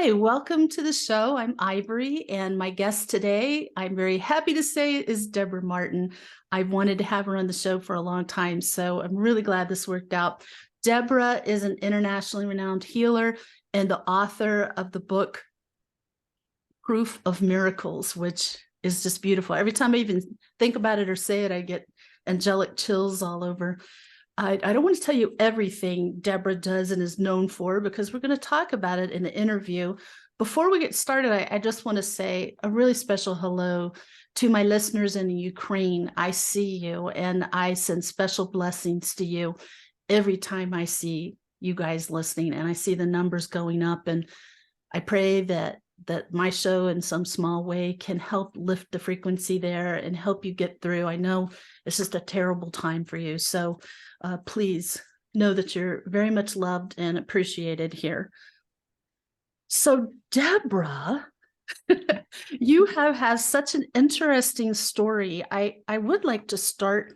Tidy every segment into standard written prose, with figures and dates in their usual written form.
Hi, welcome to the show. I'm Ivory, and my guest today, I'm very happy to say, is Debra Martin. I've wanted to have her on the show for a long time, so I'm really glad this worked out. Debra is an internationally renowned healer and the author of the book Proof of Miracles, which is just beautiful. Every time I even think about it or say it, I get angelic chills all over. I don't want to tell you everything Debra does and is known for because we're going to talk about it in the interview. Before we get started, I just want to say a really special hello to my listeners in Ukraine. I see you and I send special blessings to you every time I see you guys listening, and I see the numbers going up, and I pray that my show in some small way can help lift the frequency there and help you get through. I know it's just a terrible time for you. So please know that you're very much loved and appreciated here. So Debra, you have such an interesting story. I would like to start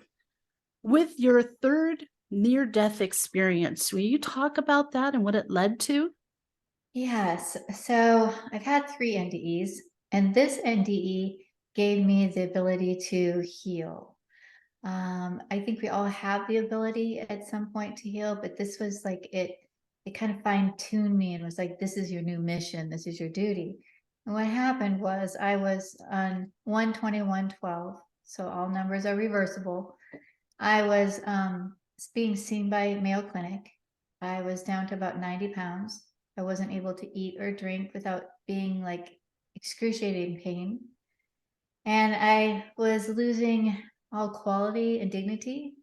with your third near-death experience. Will you talk about that and what it led to? Yes. So I've had 3 NDEs, and this NDE gave me the ability to heal. I think we all have the ability at some point to heal, but this was like it kind of fine-tuned me and was like, this is your new mission, this is your duty. And what happened was I was on 12112, so all numbers are reversible. I was being seen by Mayo Clinic. I was down to about 90 pounds. I wasn't able to eat or drink without being like excruciating pain. And I was losing all quality and dignity.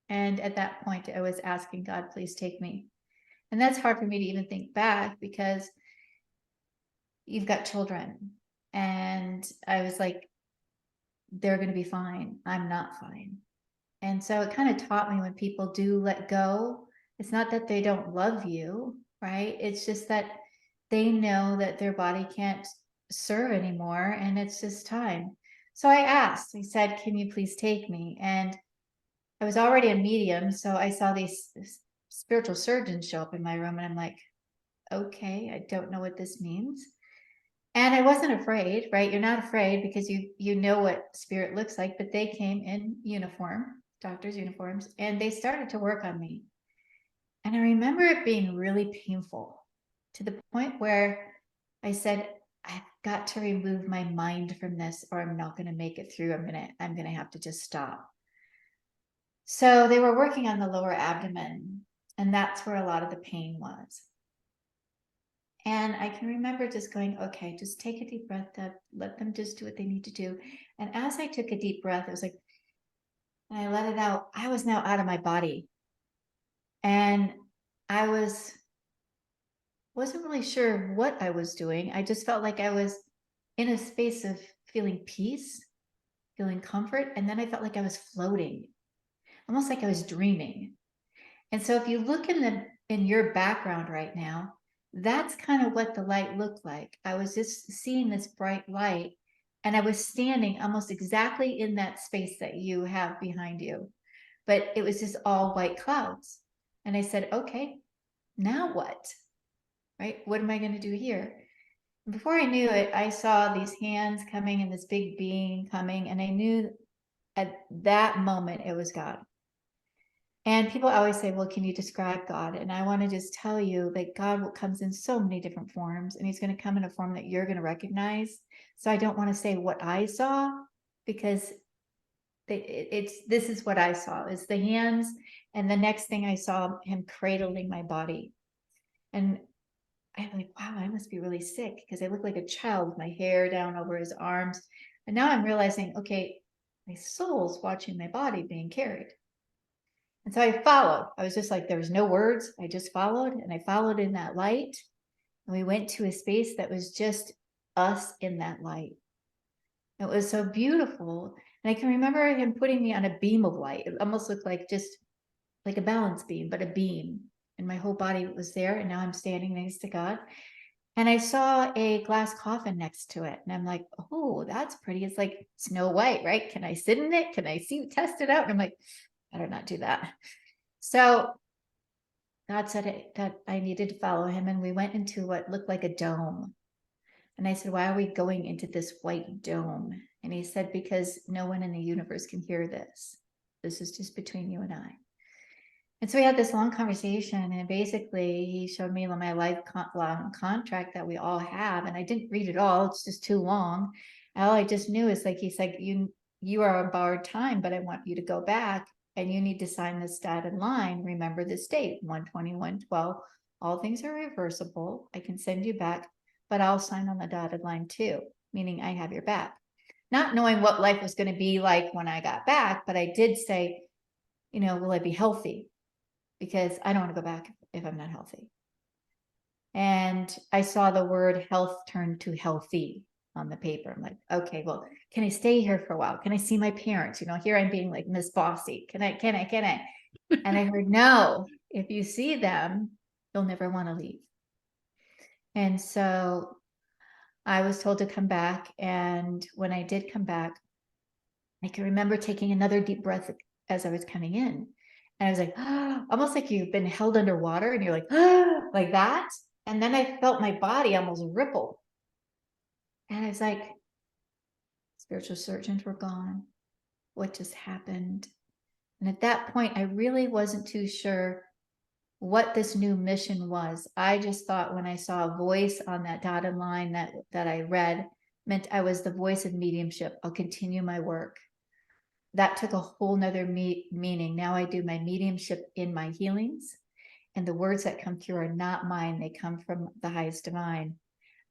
And at that point, I was asking God, please take me. And that's hard for me to even think back because you've got children. And I was like, they're going to be fine. I'm not fine. And so it kind of taught me when people do let go, it's not that they don't love you, right? It's just that they know that their body can't serve anymore and it's just time. So I asked, I said, can you please take me? And I was already a medium. So I saw these spiritual surgeons show up in my room and I'm like, okay, I don't know what this means. And I wasn't afraid, right? You're not afraid because you know what spirit looks like, but they came in uniform, doctors' uniforms, and they started to work on me. And I remember it being really painful to the point where I said, I've got to remove my mind from this or I'm not going to make it through. I'm gonna have to just stop. So they were working on the lower abdomen, and that's where a lot of the pain was. And I can remember just going, okay, just take a deep breath up, let them just do what they need to do. And as I took a deep breath, it was like, and I let it out, I was now out of my body. And I wasn't really sure what I was doing. I just felt like I was in a space of feeling peace, feeling comfort. And then I felt like I was floating, almost like I was dreaming. And so if you look in your background right now, that's kind of what the light looked like. I was just seeing this bright light and I was standing almost exactly in that space that you have behind you, but it was just all white clouds. And I said, okay, now what? Right? What am I going to do here? Before I knew it, I saw these hands coming and this big being coming, and I knew at that moment it was God. And people always say, well, can you describe God? And I want to just tell you that God comes in so many different forms, and he's going to come in a form that you're going to recognize. So I don't want to say what I saw because this is what I saw is the hands. And the next thing I saw him cradling my body. And I'm like, wow, I must be really sick because I look like a child with my hair down over his arms. And now I'm realizing, okay, my soul's watching my body being carried. And so I followed. I was just like, there was no words. I just followed, and I followed in that light. And we went to a space that was just us in that light. It was so beautiful. And I can remember him putting me on a beam of light. It almost looked like just like a balance beam, but a beam. And my whole body was there. And now I'm standing next to God. And I saw a glass coffin next to it. And I'm like, oh, that's pretty. It's like Snow White, right? Can I sit in it? Can I test it out? And I'm like, I better not do that. So God said that I needed to follow him. And we went into what looked like a dome. And I said, why are we going into this white dome? And he said, because no one in the universe can hear this. This is just between you and I. And so we had this long conversation, and basically he showed me my lifelong contract that we all have. And I didn't read it all. It's just too long. All I just knew is like, he's like, you are on borrowed time, but I want you to go back and you need to sign this dotted line. Remember this date, 1/20/1/12. All things are reversible. I can send you back, but I'll sign on the dotted line too, meaning I have your back. Not knowing what life was going to be like when I got back, but I did say, will I be healthy? Because I don't want to go back if I'm not healthy. And I saw the word health turn to healthy on the paper. I'm like, okay, well, can I stay here for a while? Can I see my parents? Here I'm being like Miss Bossy. Can I? And I heard, no, if you see them, you'll never want to leave. And so I was told to come back. And when I did come back, I can remember taking another deep breath as I was coming in. And I was like, almost like you've been held underwater and you're like, like that. And then I felt my body almost ripple. And I was like, spiritual surgeons were gone. What just happened? And at that point, I really wasn't too sure what this new mission was. I just thought when I saw a voice on that dotted line that I read meant I was the voice of mediumship. I'll continue my work. That took a whole nother meaning. Now I do my mediumship in my healings, and the words that come through are not mine. They come from the highest divine.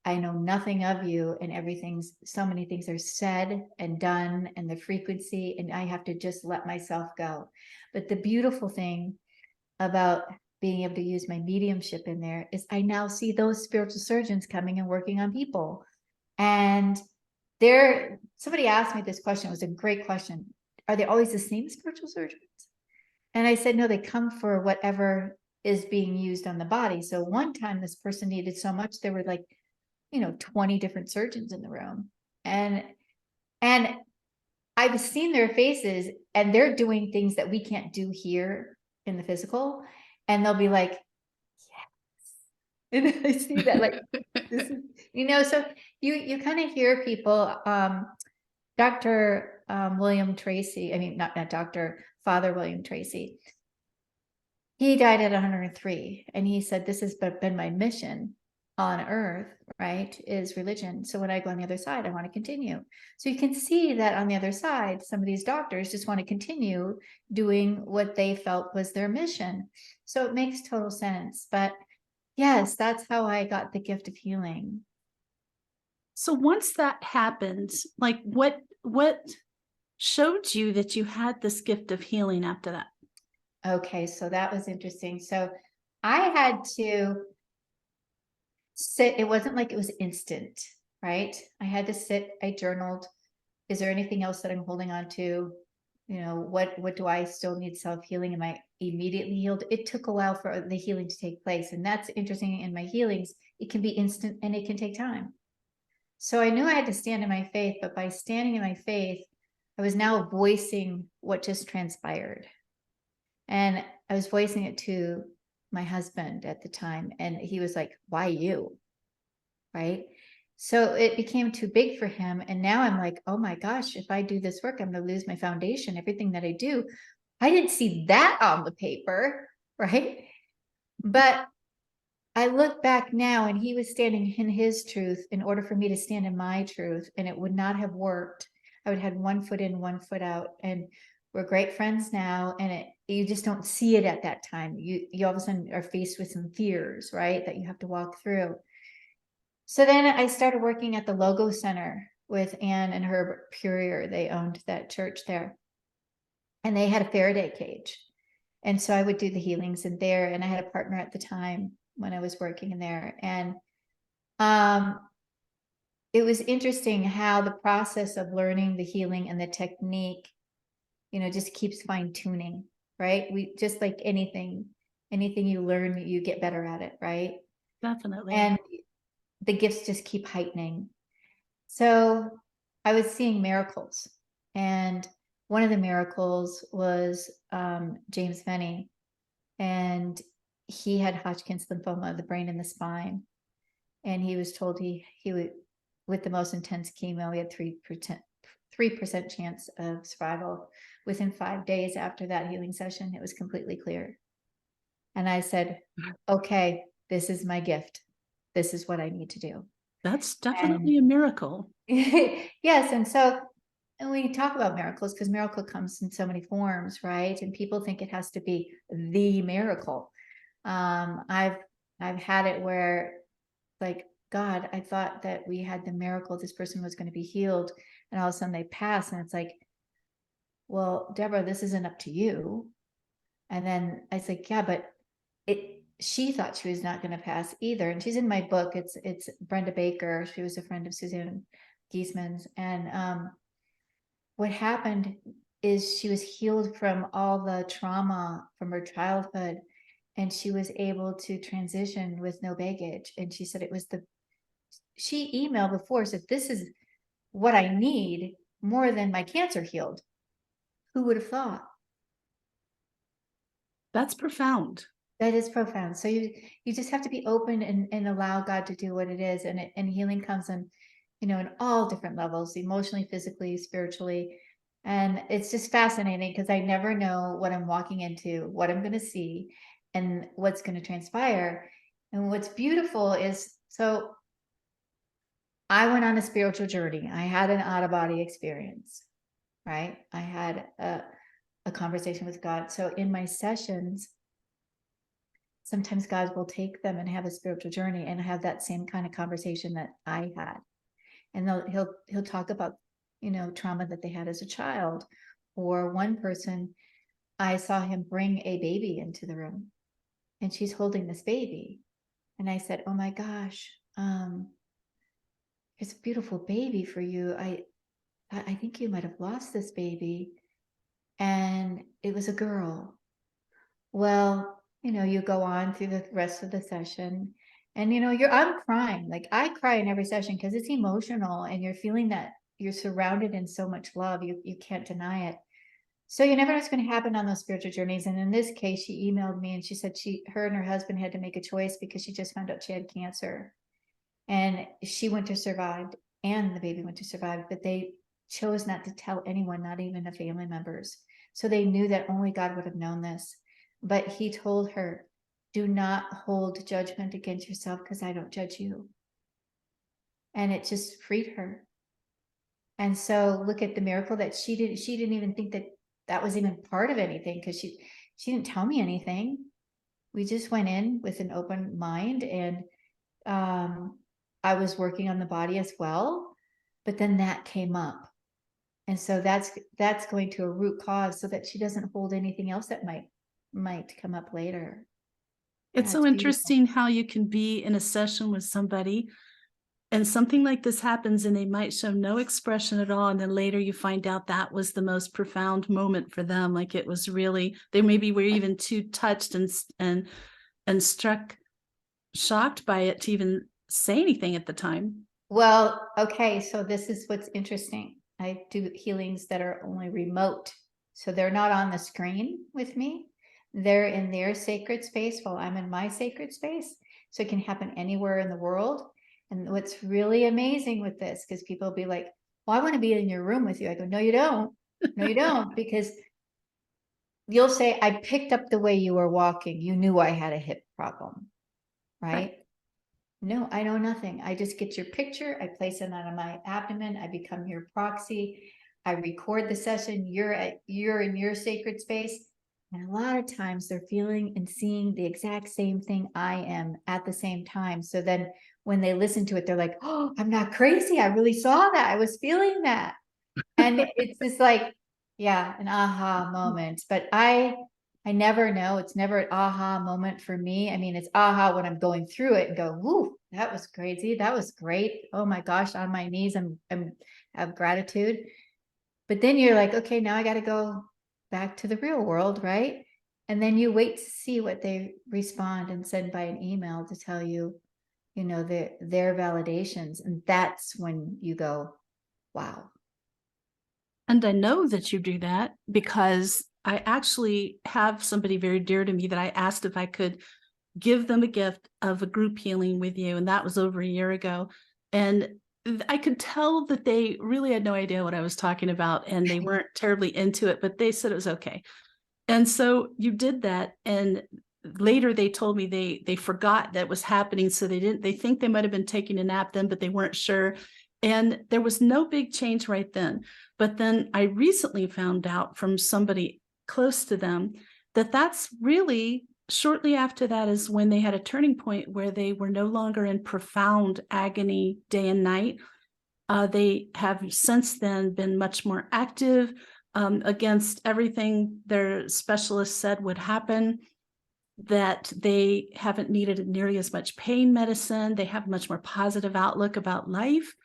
I know nothing of you, and so many things are said and done, and the frequency, and I have to just let myself go. But the beautiful thing about being able to use my mediumship in there is I now see those spiritual surgeons coming and working on people. And somebody asked me this question. It was a great question. Are they always the same spiritual surgeons? And I said, no, they come for whatever is being used on the body. So one time this person needed so much, there were like, 20 different surgeons in the room. And I've seen their faces, and they're doing things that we can't do here in the physical. And they'll be like, yes. And I see that like, this is, so you kind of hear people, Dr. William Tracy, I mean, not Dr. Father William Tracy. He died at 103, and he said, this has been my mission on earth, right, is religion. So when I go on the other side, I want to continue. So you can see that on the other side, some of these doctors just want to continue doing what they felt was their mission. So it makes total sense. But yes, that's how I got the gift of healing. So once that happens, like what showed you that you had this gift of healing after that? Okay, so that was interesting. So I had to sit. It wasn't like it was instant, right? I had to sit. I journaled. Is there anything else that I'm holding on to? What do I still need self-healing? Am I immediately healed? It took a while for the healing to take place. And that's interesting. In my healings, it can be instant and it can take time. So I knew I had to stand in my faith, but by standing in my faith, I was now voicing what just transpired. And I was voicing it to my husband at the time. And he was like, why you? Right? So it became too big for him. And now I'm like, oh my gosh, if I do this work, I'm going to lose my foundation, everything that I do. I didn't see that on the paper. Right? But I look back now, and he was standing in his truth in order for me to stand in my truth. And it would not have worked. I would have had 1 foot in, 1 foot out. And we're great friends now. And you just don't see it at that time. You all of a sudden are faced with some fears, right, that you have to walk through. So then I started working at the Logo Center with Ann and Herb Purier. They owned that church there. And they had a Faraday cage. And so I would do the healings in there. And I had a partner at the time when I was working in there. And it was interesting how the process of learning the healing and the technique, just keeps fine tuning, right? We just like anything you learn, you get better at it, right? Definitely. And the gifts just keep heightening. So I was seeing miracles. And one of the miracles was James Venny. And he had Hodgkin's lymphoma of the brain and the spine. And he was told he would, with the most intense chemo, he had 3% chance of survival. Within 5 days after that healing session, it was completely clear. And I said, okay, this is my gift. This is what I need to do. That's And definitely a miracle. yes, and we talk about miracles because miracle comes in so many forms, right? And people think it has to be the miracle. I've had it where, like, God, I thought that we had the miracle, this person was going to be healed, and all of a sudden they pass, and it's like, well, Deborah, this isn't up to you. And then I was like, yeah, but she thought she was not going to pass either. And she's in my book. It's Brenda Baker. She was a friend of Suzanne Giesman's. And what happened is she was healed from all the trauma from her childhood, and she was able to transition with no baggage. And she said she emailed before, said, this is what I need more than my cancer healed. Who would have thought? That's profound. That is profound. So you just have to be open and allow God to do what it is. And healing comes in, in all different levels, emotionally, physically, spiritually. And it's just fascinating because I never know what I'm walking into, what I'm going to see, and what's going to transpire. And what's beautiful is, so I went on a spiritual journey. I had an out-of-body experience, right? I had a conversation with God. So in my sessions, sometimes God will take them and have a spiritual journey and have that same kind of conversation that I had. And he'll talk about, trauma that they had as a child. Or one person, I saw him bring a baby into the room, and she's holding this baby. And I said, oh my gosh, it's a beautiful baby for you. I think you might have lost this baby. And it was a girl. Well, you go on through the rest of the session, and I'm crying. Like, I cry in every session because it's emotional, and you're feeling that you're surrounded in so much love. You can't deny it. So you never know what's going to happen on those spiritual journeys. And in this case, she emailed me and she said her and her husband had to make a choice because she just found out she had cancer, and she went to survive, and the baby went to survive, but they chose not to tell anyone, not even the family members. So they knew that only God would have known this. But he told her, do not hold judgment against yourself because I don't judge you. And it just freed her. And so look at the miracle that she didn't even think that was even part of anything, because she didn't tell me anything. We just went in with an open mind, and I was working on the body as well, but then that came up. And so that's going to a root cause so that she doesn't hold anything else that might come up later. It's Yeah, so it's beautiful. interesting how you can be in a session with somebody and something like this happens and they might show no expression at all. And then later you find out that was the most profound moment for them. Like, it was really, they maybe were even too touched and struck, shocked by it to even say anything at the time. Well, okay, so this is what's interesting. I do healings that are only remote. So they're not on the screen with me. They're in their sacred space while I'm in my sacred space. So it can happen anywhere in the world. And what's really amazing with this, because people will be like, well, I want to be in your room with you. I go, no, you don't. No, you don't. Because you'll say, I picked up the way you were walking. You knew I had a hip problem, right? No, I know nothing. I just get your picture. I place it on my abdomen. I become your proxy. I record the session. You're in your sacred space. And a lot of times they're feeling and seeing the exact same thing I am at the same time. So then when they listen to it, they're like, oh, I'm not crazy. I really saw that. I was feeling that. And it's just like, yeah, an aha moment. But I never know. It's never an aha moment for me. I mean, it's aha when I'm going through it and go, whoo, that was crazy. That was great. Oh my gosh, on my knees, I'm have gratitude. But then you're like, okay, now I got to go back to the real world, right? And then you wait to see what they respond and send by an email to tell you, their validations. And that's when you go, wow. And I know that you do that because I actually have somebody very dear to me that I asked if I could give them a gift of a group healing with you, and that was over a year ago. And I could tell that they really had no idea what I was talking about, and they weren't terribly into it, but they said it was okay. And so you did that, and later they told me they forgot that was happening, so they think they might have been taking a nap then, but they weren't sure. And there was no big change right then. But then I recently found out from somebody close to them that that's really shortly after that is when they had a turning point where they were no longer in profound agony day and night. They have since then been much more active against everything their specialist said would happen, that they haven't needed nearly as much pain medicine. They have much more positive outlook about life.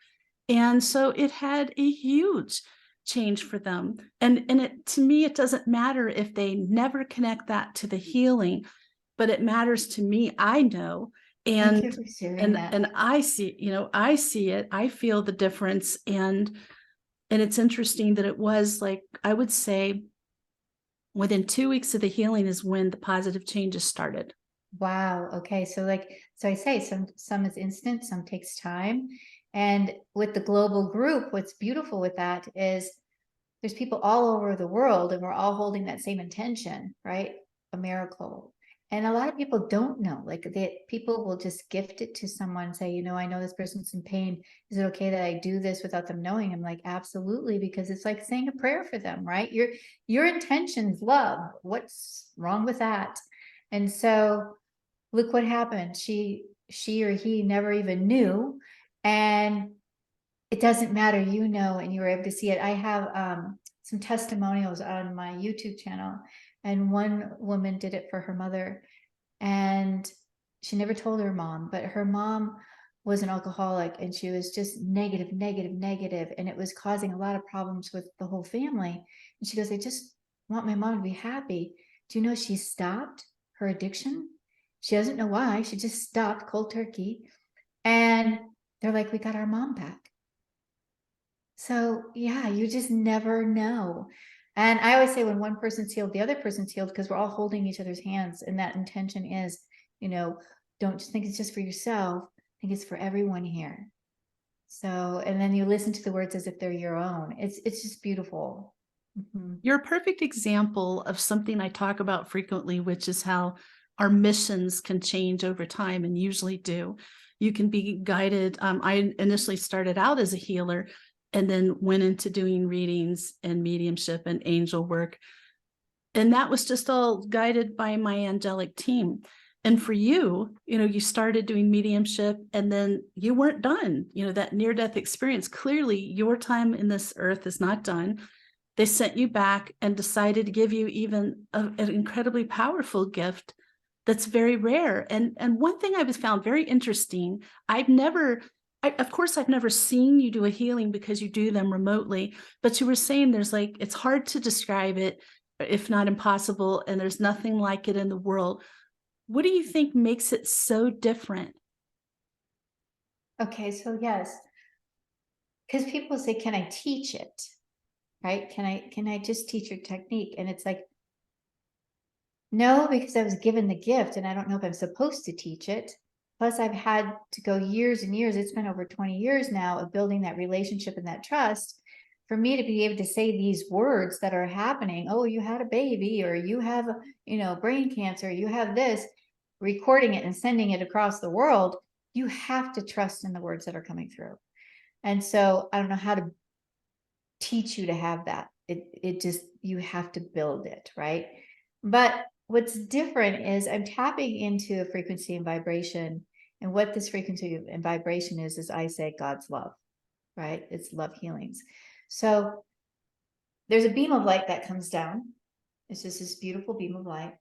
And so it had a huge change for them. And it, to me, it doesn't matter if they never connect that to the healing, but it matters to me. I know. Thank And you for sharing that. I see, I see it. I feel the difference. And it's interesting that it was like, I would say within 2 weeks of the healing is when the positive changes started. Wow. Okay. So so I say some is instant, some takes time. And with the global group, what's beautiful with that is there's people all over the world and we're all holding that same intention, right? A miracle. And a lot of people don't know, like people will just gift it to someone, say, I know this person's in pain. Is it okay that I do this without them knowing? I'm like, absolutely, because it's like saying a prayer for them, right? Your intention's love. What's wrong with that? And so look what happened. She or he never even knew. And it doesn't matter, and you were able to see it. I have some testimonials on my YouTube channel, and one woman did it for her mother, and she never told her mom, but her mom was an alcoholic, and she was just negative, negative, negative, and it was causing a lot of problems with the whole family. And she goes, I just want my mom to be happy. Do you know she stopped her addiction? She doesn't know why. She just stopped cold turkey. And they're like, we got our mom back. So yeah, you just never know. And I always say when one person's healed, the other person's healed, because we're all holding each other's hands. And that intention is, don't just think it's just for yourself. Think it's for everyone here. So, and then you listen to the words as if they're your own. It's just beautiful. Mhm. You're a perfect example of something I talk about frequently, which is how our missions can change over time and usually do. You can be guided. I initially started out as a healer and then went into doing readings and mediumship and angel work. And that was just all guided by my angelic team. And for you, you started doing mediumship and then you weren't done. That near-death experience, clearly your time in this earth is not done. They sent you back and decided to give you even an incredibly powerful gift that's very rare. And one thing I was found very interesting, of course, I've never seen you do a healing because you do them remotely, but you were saying there's like, it's hard to describe it, if not impossible, and there's nothing like it in the world. What do you think makes it so different? Okay, so yes, because people say, can I teach it? Right? Can I just teach your technique? And it's like, no, because I was given the gift and I don't know if I'm supposed to teach it. Plus, I've had to go years and years. It's been over 20 years now of building that relationship and that trust for me to be able to say these words that are happening. Oh, you had a baby, or you have, brain cancer, you have this, recording it and sending it across the world. You have to trust in the words that are coming through. And so I don't know how to teach you to have that. It just, you have to build it, right? But what's different is I'm tapping into a frequency and vibration. And what this frequency and vibration is I say God's love, right? It's love healings. So there's a beam of light that comes down. It's just this beautiful beam of light,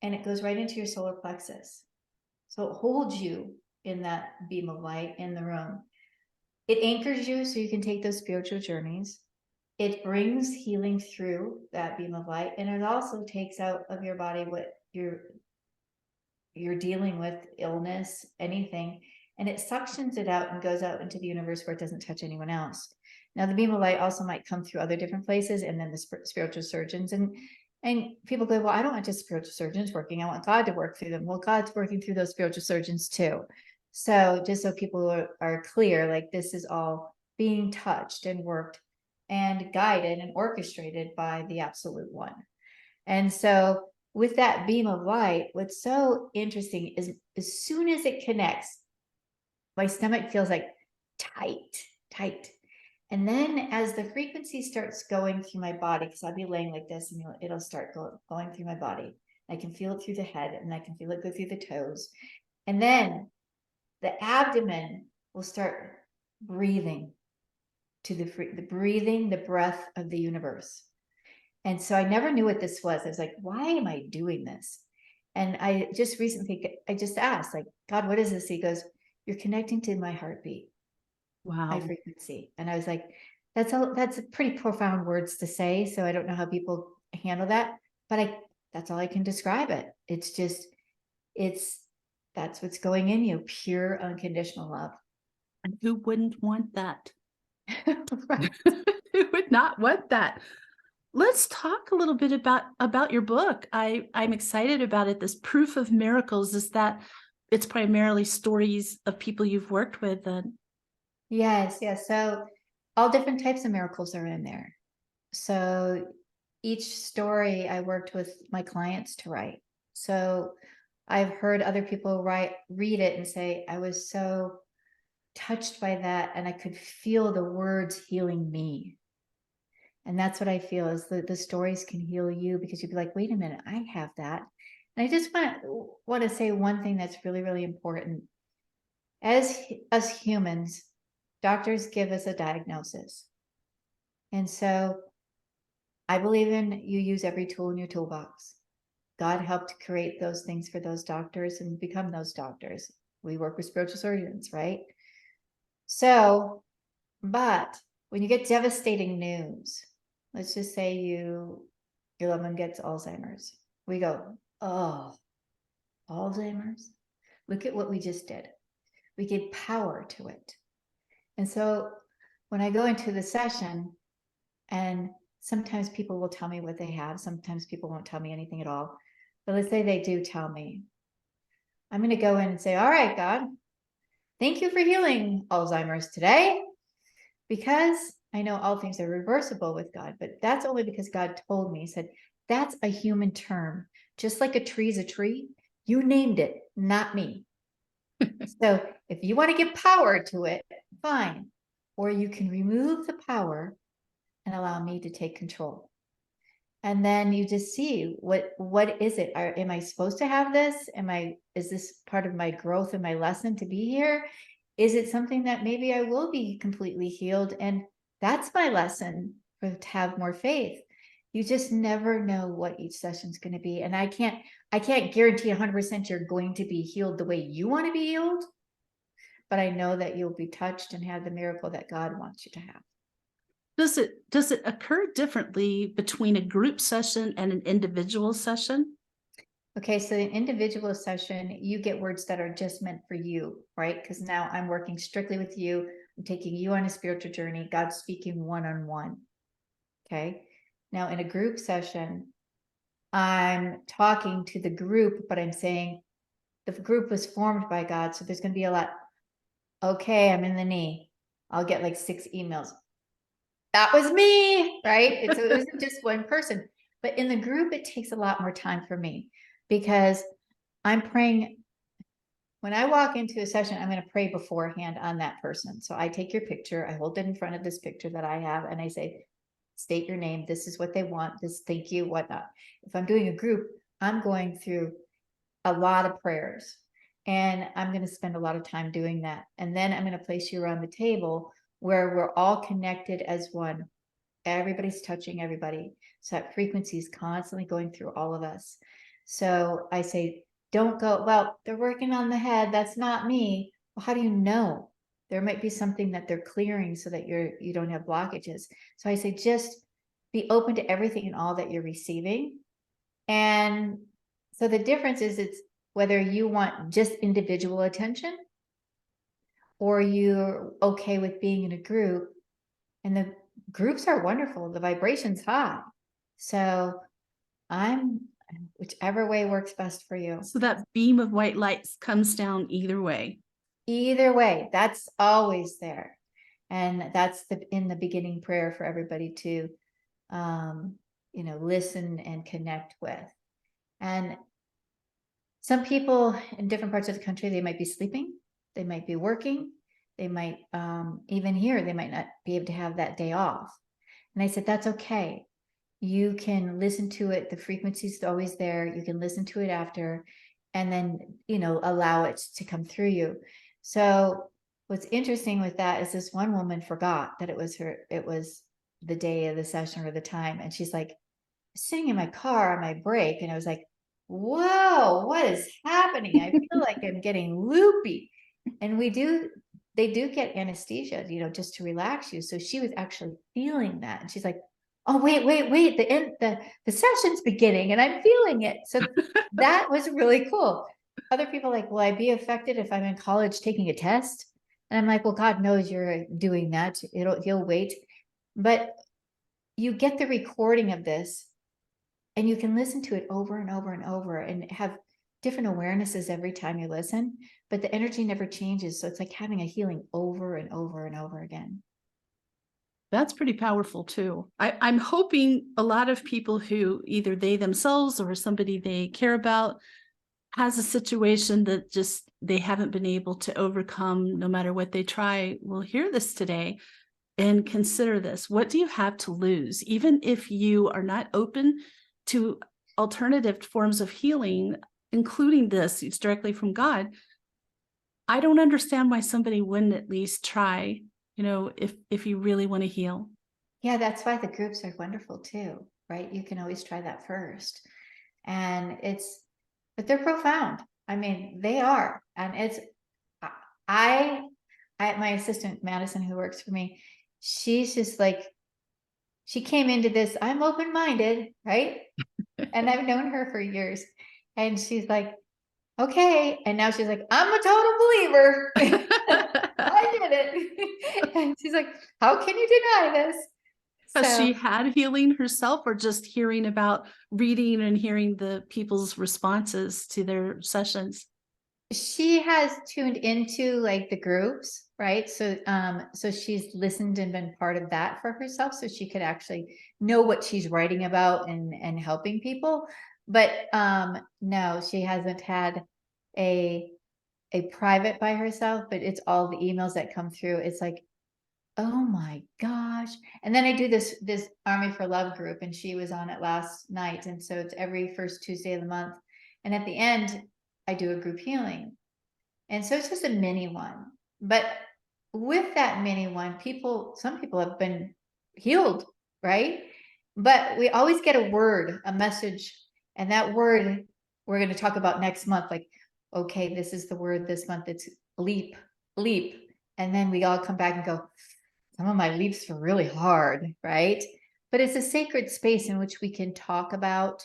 and it goes right into your solar plexus. So it holds you in that beam of light in the room. It anchors you so you can take those spiritual journeys. It brings healing through that beam of light, and it also takes out of your body what you're dealing with, illness, anything, and it suctions it out and goes out into the universe where it doesn't touch anyone else. Now, the beam of light also might come through other different places, and then the spiritual surgeons, and And people go, well, I don't want just spiritual surgeons working. I want God to work through them. Well, God's working through those spiritual surgeons too. So just so people are clear, like this is all being touched and worked and guided and orchestrated by the absolute one. And so with that beam of light, what's so interesting is as soon as it connects, my stomach feels like tight. And then as the frequency starts going through my body, because I'll be laying like this and it'll start going through my body. I can feel it through the head and I can feel it go through the toes. And then the abdomen will start breathing to the breath of the universe. And so I never knew what this was. I was like, why am I doing this? And I just recently, I just asked, like, God, what is this? He goes, you're connecting to my heartbeat, my Wow. frequency. And I was like, that's pretty profound words to say. So I don't know how people handle that, but that's all I can describe it. It's just, that's what's going in you, pure unconditional love. And who wouldn't want that? Right. Who would not want that? Let's talk a little bit about your book. I'm excited about it. This Proof of Miracles is that it's primarily stories of people you've worked with. And Yes. So all different types of miracles are in there. So each story I worked with my clients to write. So I've heard other people read it and say, I was so touched by that and I could feel the words healing me. And that's what I feel is the stories can heal you because you'd be like, wait a minute, I have that. And I just want to say one thing that's really, really important. As us humans, doctors give us a diagnosis. And so I believe in you use every tool in your toolbox. God helped create those things for those doctors and become those doctors. We work with spiritual surgeons, right? So, but when you get devastating news, let's just say your loved one gets Alzheimer's. We go, oh, Alzheimer's? Look at what we just did. We gave power to it. And so when I go into the session, and sometimes people will tell me what they have, sometimes people won't tell me anything at all. But let's say they do tell me, I'm going to go in and say, all right, God, thank you for healing Alzheimer's today, because I know all things are reversible with God, but that's only because God told me. He said, that's a human term. Just like a tree is a tree, you named it, not me. So if you want to give power to it, fine. Or you can remove the power and allow me to take control. And then you just see what is it? Am I supposed to have this? Is this part of my growth and my lesson to be here? Is it something that maybe I will be completely healed? And that's my lesson to have more faith. You just never know what each session's going to be. And I can't guarantee 100% you're going to be healed the way you want to be healed, but I know that you'll be touched and have the miracle that God wants you to have. does it occur differently between a group session and an individual session? Okay, so an individual session, you get words that are just meant for you, right? Because now I'm working strictly with you. I'm taking you on a spiritual journey. God's speaking one-on-one. Okay. Now in a group session, I'm talking to the group, but I'm saying the group was formed by God. So there's going to be a lot. Okay, I'm in the knee. I'll get like 6 emails. That was me, right? So it wasn't just one person. But in the group, it takes a lot more time for me because I'm praying. When I walk into a session, I'm going to pray beforehand on that person. So I take your picture, I hold it in front of this picture that I have, and I say, state your name. This is what they want. This, thank you, whatnot. If I'm doing a group, I'm going through a lot of prayers and I'm going to spend a lot of time doing that. And then I'm going to place you around the table where we're all connected as one. Everybody's touching everybody. So that frequency is constantly going through all of us. So I say, don't go, well, they're working on the head. That's not me. Well, how do you know? There might be something that they're clearing so that you don't have blockages. So I say, just be open to everything and all that you're receiving. And so the difference is it's whether you want just individual attention or you're okay with being in a group. And the groups are wonderful. The vibration's high. So I'm whichever way works best for you. So that beam of white light comes down either way. Either way, that's always there. And that's in the beginning prayer for everybody to, um, listen and connect with. And some people in different parts of the country, they might be sleeping, they might be working, they might, even here, they might not be able to have that day off. And I said, that's okay. You can listen to it. The frequency's always there. You can listen to it after, and then, allow it to come through you. So what's interesting with that is this one woman forgot that it was the day of the session or the time. And she's like, sitting in my car on my break. And I was like, whoa, what is happening? I feel like I'm getting loopy. And they do get anesthesia, just to relax you. So she was actually feeling that. And she's like, oh, wait, the session's beginning and I'm feeling it. So that was really cool. Other people like, will I be affected if I'm in college taking a test? And I'm like, well, God knows you're doing that. He'll wait. But you get the recording of this and you can listen to it over and over and over and have different awarenesses every time you listen, but the energy never changes. So it's like having a healing over and over and over again. That's pretty powerful too. I'm hoping a lot of people who either they themselves or somebody they care about has a situation that just they haven't been able to overcome no matter what they try will hear this today and consider this. What do you have to lose? Even if you are not open to alternative forms of healing, including this, it's directly from God. I don't understand why somebody wouldn't at least try, if you really want to heal. Yeah, that's why the groups are wonderful too, right? You can always try that first. And but they're profound. I mean, they are. And I, my assistant, Madison, who works for me, she's just like, she came into this, I'm open-minded, right? And I've known her for years. And she's like, okay. And now she's like, I'm a total believer. I did it. And she's like, how can you deny this? Has So she had healing herself or just hearing about reading and hearing the people's responses to their sessions? she has tuned into like the groups, right? So she's listened and been part of that for herself, so she could actually know what she's writing about and helping people. But no, she hasn't had a private by herself, but it's all the emails that come through. It's like, oh my gosh. And then I do this Army for Love group, and she was on it last night. And so it's every first Tuesday of the month. And at the end, I do a group healing. And so it's just a mini one. But with that mini one, some people have been healed, right? But we always get a word, a message, and that word we're going to talk about next month. Like, okay, this is the word this month. It's leap, leap. And then we all come back and go, some of my leaps were really hard, right? But it's a sacred space in which we can talk about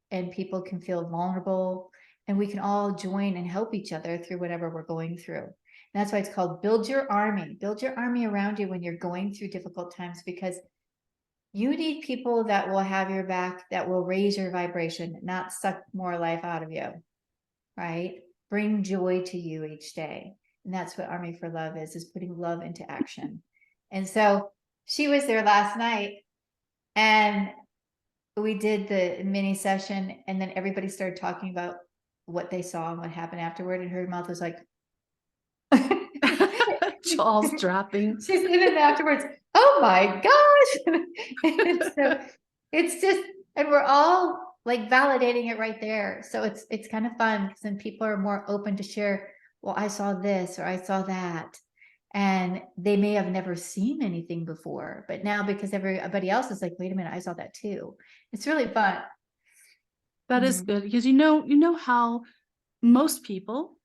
and people can feel vulnerable and we can all join and help each other through whatever we're going through. And that's why it's called build your army. Build your army around you when you're going through difficult times, because you need people that will have your back, that will raise your vibration, not suck more life out of you, right? Bring joy to you each day. And that's what Army for Love is putting love into action. And so she was there last night and we did the mini session, and then everybody started talking about what they saw and what happened afterward. And her mouth was like, Jaws dropping. she's in it afterwards. Oh my gosh. And so it's just, and we're all like validating it right there. So it's kind of fun because then people are more open to share, well, I saw this or I saw that. And they may have never seen anything before, but now because everybody else is like, wait a minute, I saw that too. It's really fun. That is good because you know how most people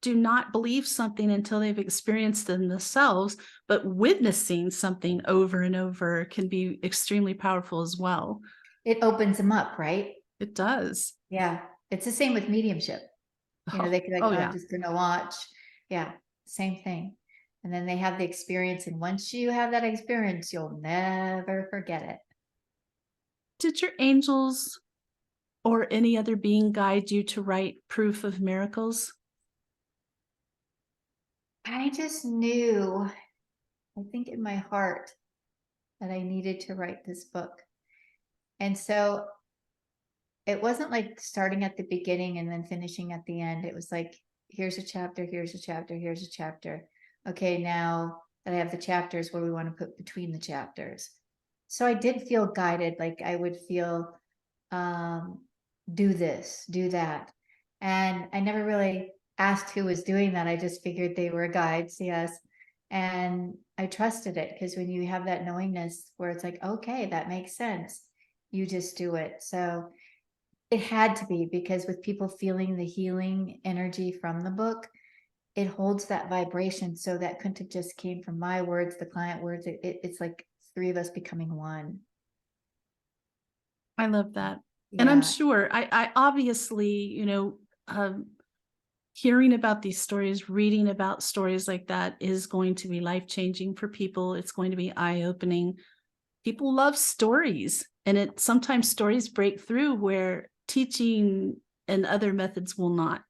do not believe something until they've experienced it themselves, but witnessing something over and over can be extremely powerful as well. It opens them up, right? It does. Yeah. It's the same with mediumship. They could like, Oh oh, I'm yeah. just gonna watch. Yeah, same thing. And then they have the experience, and once you have that experience, you'll never forget it. Did your angels or any other being guide you to write proof of miracles? I just knew, I think in my heart, that I needed to write this book. And so it wasn't like starting at the beginning and then finishing at the end. It was like, here's a chapter, here's a chapter, here's a chapter. Okay, now that I have the chapters, what do we want to put between the chapters? So I did feel guided, like I would feel, um, do this, do that. And I never really asked who was doing that. I just figured they were guides, yes. And I trusted it because when you have that knowingness where it's like, okay, that makes sense, you just do it. So it had to be, because with people feeling the healing energy from the book, it holds that vibration. So that couldn't have just came from my words, the client words. It's like three of us becoming one. I love that. And I'm Yeah. sure I obviously, hearing about these stories, reading about stories like that is going to be life-changing for people. It's going to be eye-opening. People love stories, and it sometimes stories break through where teaching and other methods will not.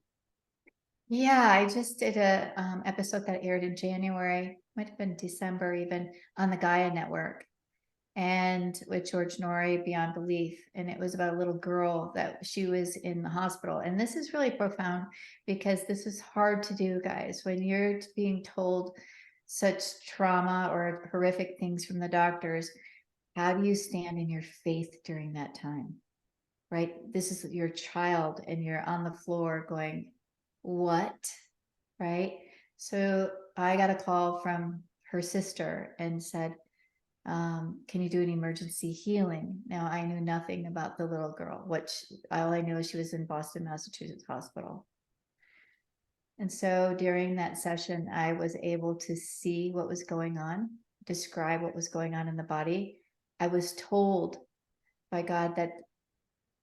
Yeah, I just did a episode that aired in January, might have been December even, on the Gaia Network, and with George Norrie, Beyond Belief. And it was about a little girl that she was in the hospital. And this is really profound because this is hard to do, guys. When you're being told such trauma or horrific things from the doctors, how do you stand in your faith during that time? Right? This is your child, and you're on the floor going, what? Right? So I got a call from her sister and said, can you do an emergency healing? Now, I knew nothing about the little girl, which all I knew is she was in Boston, Massachusetts hospital. And so during that session, I was able to see what was going on, describe what was going on in the body. I was told by God that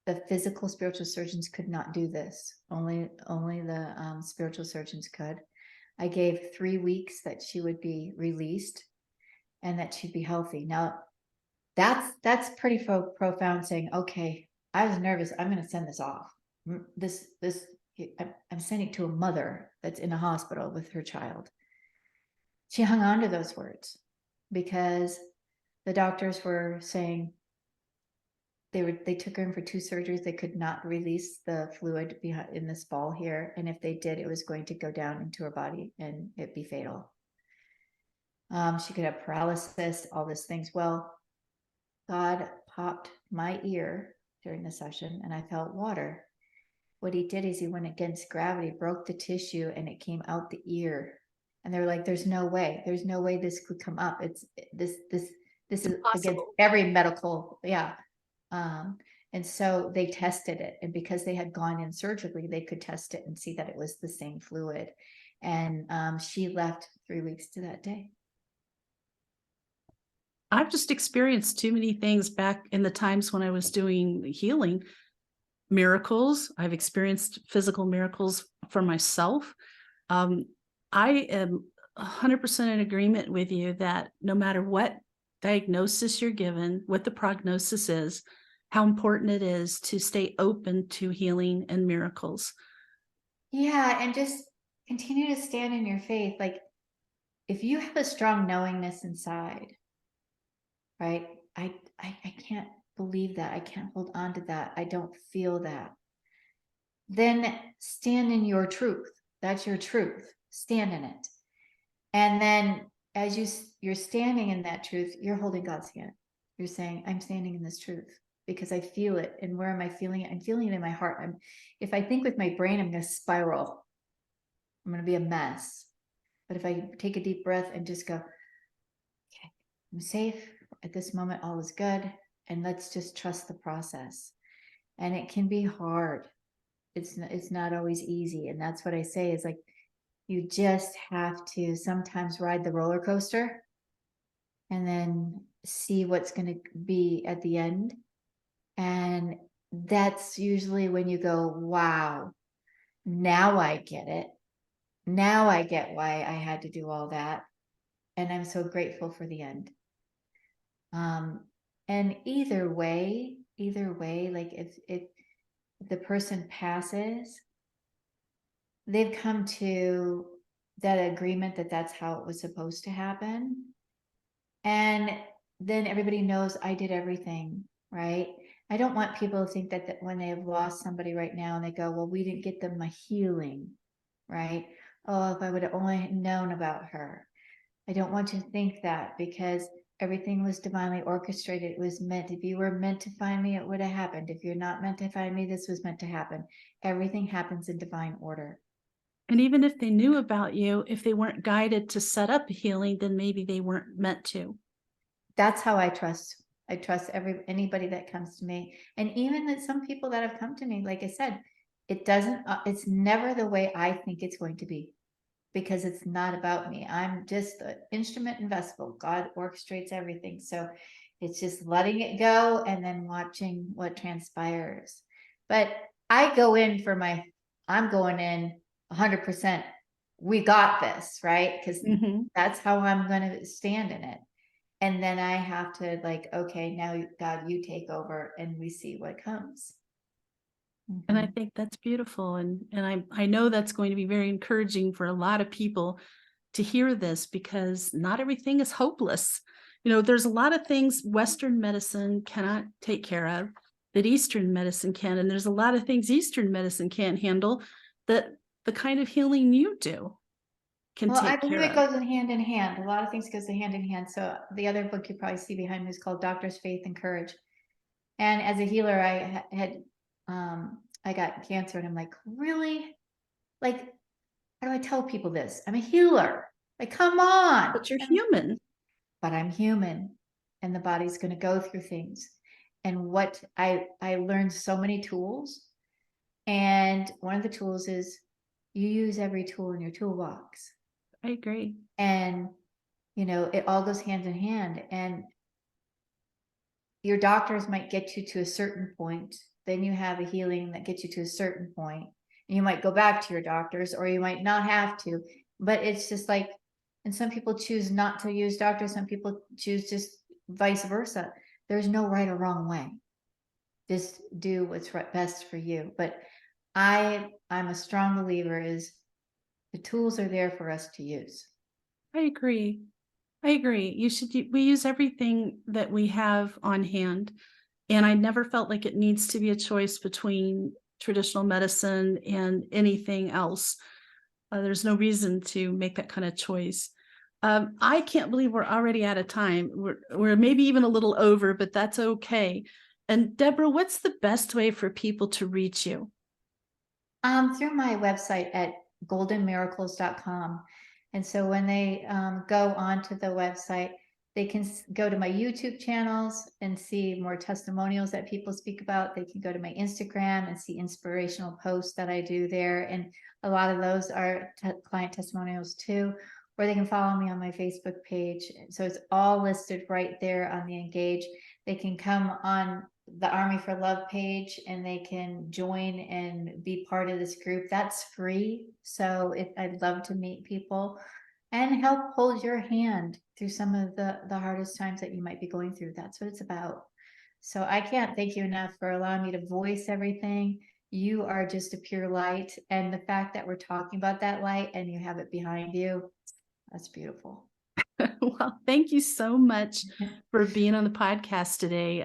the physical spiritual surgeons could not do this. Only the spiritual surgeons could. I gave 3 weeks that she would be released and that she'd be healthy. Now, that's pretty profound, saying, okay, I was nervous, I'm going to send this off. This I'm sending it to a mother that's in a hospital with her child. She hung on to those words because the doctors were saying they took her in for 2 surgeries. They could not release the fluid behind in this ball here, and if they did, it was going to go down into her body and it'd be fatal. She could have paralysis, all these things. Well, God popped my ear during the session and I felt water. What he did is he went against gravity, broke the tissue, and it came out the ear. And they were like, there's no way this could come up. It's this It's is against impossible. every medical, yeah. Um, and so they tested it. And because they had gone in surgically, they could test it and see that it was the same fluid. And she left 3 weeks to that day. I've just experienced too many things back in the times when I was doing healing miracles. I've experienced physical miracles for myself. Um, I am 100% in agreement with you that no matter what diagnosis you're given, what the prognosis is, how important it is to stay open to healing and miracles. Yeah. And just continue to stand in your faith. Like, if you have a strong knowingness inside, right? I can't believe that. I can't hold on to that. I don't feel that. Then stand in your truth. That's your truth. Stand in it. And then as you're standing in that truth, you're holding God's hand. You're saying, I'm standing in this truth because I feel it. And where am I feeling it? I'm feeling it in my heart. If I think with my brain, I'm going to spiral. I'm going to be a mess. But if I take a deep breath and just go, okay, I'm safe at this moment, all is good. And let's just trust the process. And it can be hard. It's not always easy. And that's what I say is like, you just have to sometimes ride the roller coaster and then see what's going to be at the end. And that's usually when you go, wow, now I get it. Now I get why I had to do all that. And I'm so grateful for the end. Um, and either way, like if the person passes, they've come to that agreement that that's how it was supposed to happen. And then everybody knows I did everything, right? I don't want people to think that when they have lost somebody right now and they go, well, we didn't get them a healing, right? Oh, if I would have only known about her. I don't want you to think that, because everything was divinely orchestrated. It was meant, if you were meant to find me, it would have happened. If you're not meant to find me, this was meant to happen. Everything happens in divine order. And even if they knew about you, if they weren't guided to set up a healing, then maybe they weren't meant to. That's how I trust. I trust anybody that comes to me. And even that some people that have come to me, like I said, it's never the way I think it's going to be, because it's not about me. I'm just an instrument and vessel. God orchestrates everything. So it's just letting it go and then watching what transpires. But I'm going in 100%. We got this, right? Because Mhm. that's how I'm going to stand in it. And then I have to, like, okay, now God, you take over, and we see what comes. And I Mhm. think that's beautiful. And I know that's going to be very encouraging for a lot of people to hear this, because not everything is hopeless. There's a lot of things Western medicine cannot take care of that Eastern medicine can. And there's a lot of things Eastern medicine can't handle that the kind of healing you do can Well, I take believe care it of. goes in hand in hand. A lot of things goes in hand in hand. So the other book you probably see behind me is called Doctor's Faith and Courage. And as a healer, I got cancer, and I'm like, really? Like, how do I tell people this? I'm a healer. Like, come on. But you're human. But I'm human, and the body's going to go through things. And what I learned so many tools, and one of the tools is you use every tool in your toolbox. I agree. And it all goes hand in hand. And your doctors might get you to a certain point, then you have a healing that gets you to a certain point, and you might go back to your doctors, or you might not have to. But it's just like, and some people choose not to use doctors, some people choose just vice versa. There's no right or wrong way. Just do what's best for you. But I'm a strong believer is the tools are there for us to use. I agree. I agree. We use everything that we have on hand. And I never felt like it needs to be a choice between traditional medicine and anything else. There's no reason to make that kind of choice. I can't believe we're already out of time. We're maybe even a little over, but that's okay. And Deborah, what's the best way for people to reach you? Through my website at goldenmiracles.com. And so when they go onto the website, they can go to my YouTube channels and see more testimonials that people speak about. They can go to my Instagram and see inspirational posts that I do there. And a lot of those are client testimonials too. Or they can follow me on my Facebook page. So it's all listed right there on the Engage. They can come on the Army for Love page and they can join and be part of this group. That's free. So I'd love to meet people and help hold your hand through some of the hardest times that you might be going through. That's what it's about. So I can't thank you enough for allowing me to voice everything. You are just a pure light. And the fact that we're talking about that light and you have it behind you, that's beautiful. Well, thank you so much for being on the podcast today.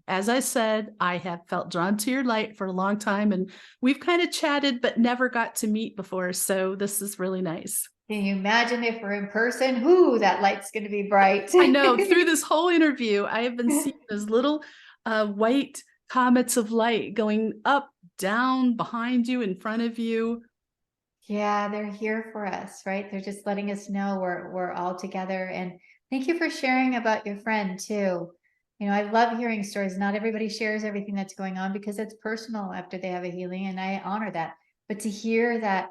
As I said, I have felt drawn to your light for a long time, and we've kind of chatted, but never got to meet before. So this is really nice. Can you imagine if we're in person? Whoo, that light's going to be bright. I know through this whole interview, I have been seeing those little white comets of light going up, down, behind you, in front of you. Yeah, they're here for us, right? They're just letting us know we're all together. And thank you for sharing about your friend too. I love hearing stories. Not everybody shares everything that's going on because it's personal after they have a healing, and I honor that. But to hear that,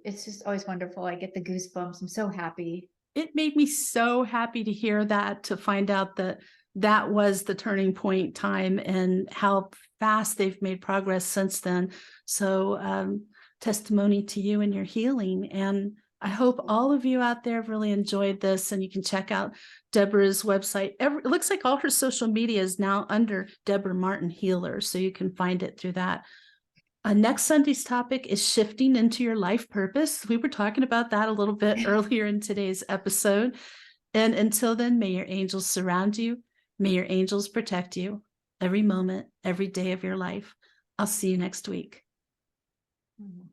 it's just always wonderful. I get the goosebumps. I'm so happy. It made me so happy to hear that, to find out that that was the turning point time and how fast they've made progress since then. So testimony to you and your healing. And I hope all of you out there have really enjoyed this, and you can check out Deborah's website. It looks like all her social media is now under Debra Martin Healer, so you can find it through that. Next Sunday's topic is shifting into your life purpose. We were talking about that a little bit earlier in today's episode. And until then, may your angels surround you. May your angels protect you every moment, every day of your life. I'll see you next week. Mhm.